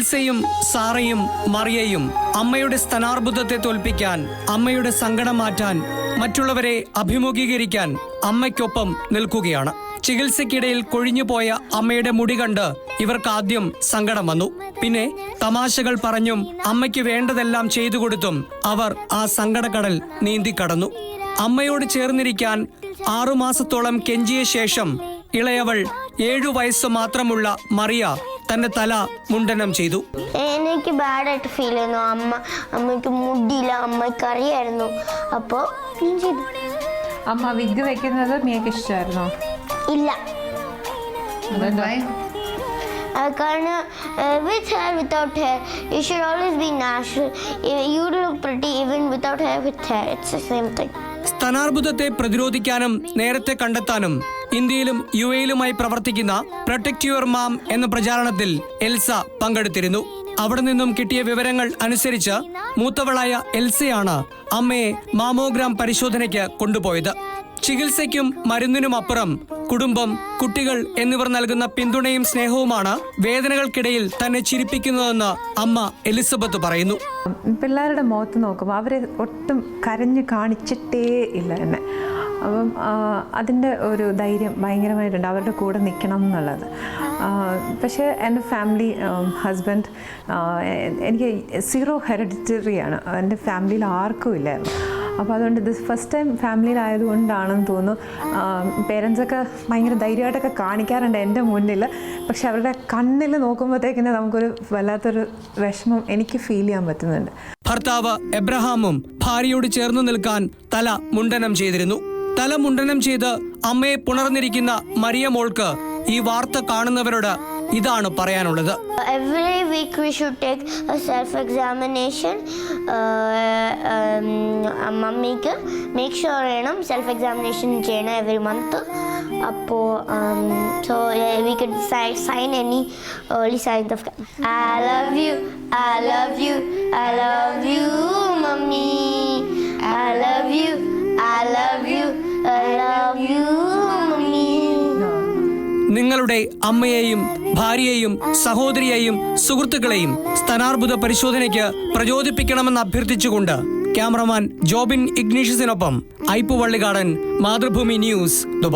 എൽസയും സാറയും മറിയയും അമ്മയുടെ സ്തനാർബുദത്തെ തോൽപ്പിക്കാൻ, അമ്മയുടെ സങ്കടം മാറ്റാൻ, മറ്റുള്ളവരെ അഭിമുഖീകരിക്കാൻ അമ്മയ്ക്കൊപ്പം നിൽക്കുകയാണ്. ചികിത്സയ്ക്കിടയിൽ കൊഴിഞ്ഞുപോയ അമ്മയുടെ മുടി കണ്ട് ഇവർക്ക് ആദ്യം സങ്കടം വന്നു. പിന്നെ തമാശകൾ പറഞ്ഞും അമ്മയ്ക്ക് വേണ്ടതെല്ലാം ചെയ്തു കൊടുത്തും അവർ ആ സങ്കടക്കടൽ നീന്തിക്കടന്നു. അമ്മയോട് ചേർന്നിരിക്കാൻ 6 മാസത്തോളം കെഞ്ചിയ ശേഷം ഇളയവൾ 7 വയസ്സ് മാത്രമുള്ള മറിയ തന്റെ തല മുണ്ടനം ചെയ്തു. എനിക്ക് ബാഡായിട്ട് ഫീൽ ചെയ്യുന്നു. അമ്മയ്ക്ക് മുടിയില്ല, അമ്മയ്ക്ക് അറിയായിരുന്നു. അപ്പോൾ അമ്മ വിഗ് വെക്കുന്നത് മിയക്ക് ഇഷ്ടമായിരുന്നോ? ഇല്ല. കാരണം with hair, without hair, you should always be natural. You look pretty even without hair, with hair. It's the same thing. സ്തനാർബുദത്തെ പ്രതിരോധിക്കാനും നേരത്തെ കണ്ടെത്താനും ഇന്ത്യയിലും UAE-യിലുമായി പ്രവർത്തിക്കുന്ന പ്രൊട്ടക്ട് യുവർ മാം എന്ന പ്രചാരണത്തിൽ എൽസ പങ്കെടുത്തിരുന്നു. അവിടെ നിന്നും കിട്ടിയ വിവരങ്ങൾ അനുസരിച്ച് മൂത്തവളായ എൽസയാണ് അമ്മയെ മാമോഗ്രാം പരിശോധനയ്ക്ക് കൊണ്ടുപോയത്. ചികിത്സയ്ക്കും മരുന്നിനുമപ്പുറം കുടുംബം, കുട്ടികൾ എന്നിവർ നൽകുന്ന പിന്തുണയും സ്നേഹവുമാണ് വേദനകൾക്കിടയിൽ തന്നെ ചിരിപ്പിക്കുന്നതെന്ന് അമ്മ എലിസബത്ത് പറയുന്നു. പിള്ളേരുടെ മുഖത്ത് നോക്കുമ്പോൾ അവരെ ഒട്ടും കരഞ്ഞു കാണിച്ചിട്ടേ ഇല്ല എന്നെ. അപ്പം അതിൻ്റെ ഒരു ധൈര്യം ഭയങ്കരമായിട്ടുണ്ട്, അവരുടെ കൂടെ നിൽക്കണം എന്നുള്ളത്. പക്ഷേ എൻ്റെ ഫാമിലി, ഹസ്ബൻഡ്, എനിക്ക് 0 ഹെറിഡിറ്ററിയാണ്. എൻ്റെ ഫാമിലിയിൽ ആർക്കും ഇല്ലായിരുന്നു. അപ്പോൾ അതുകൊണ്ട് ഇത് ഫസ്റ്റ് ടൈം ഫാമിലിയിലായതുകൊണ്ടാണെന്ന് തോന്നുന്നു. പേരൻസൊക്കെ ഭയങ്കര ധൈര്യമായിട്ടൊക്കെ കാണിക്കാറുണ്ട് എൻ്റെ മുന്നിൽ. പക്ഷെ അവരുടെ കണ്ണിൽ നോക്കുമ്പോഴത്തേക്കിന് നമുക്കൊരു വല്ലാത്തൊരു വിഷമം എനിക്ക് ഫീൽ ചെയ്യാൻ പറ്റുന്നുണ്ട്. ഭർത്താവ് എബ്രഹാമും ഭാര്യയോട് ചേർന്ന് നിൽക്കാൻ തല മുണ്ടനം ചെയ്തിരുന്നു. തല മുണ്ടനം ചെയ്ത് അമ്മയെ പുണർന്നിരിക്കുന്ന മരിയ മോൾക്ക് ഈ വാർത്ത കാണുന്നവരോട് ഇതാണ് പറയാനുള്ളത്. Every week we should take a self-examination. മമ്മിക്ക് മേക്ക് ഷുവർ ചെയ്യണം, സെൽഫ് എക്സാമിനേഷൻ ചെയ്യണം every month. അപ്പോൾ so we could sign any early signs of I love you, I love you, I love you, mommy. I love you, I love you, I love you, mommy. നിങ്ങളുടെ അമ്മയെയും ഭാര്യയെയും സഹോദരിയെയും സുഹൃത്തുക്കളെയും സ്തനാർബുദ പരിശോധനയ്ക്ക് പ്രചോദിപ്പിക്കണമെന്ന് അഭ്യർത്ഥിച്ചുകൊണ്ട് cameraman Jobin ഇഗ്നീഷ്യസിനൊപ്പം Aippu Vallikadan, Mathrubhumi news, Dubai.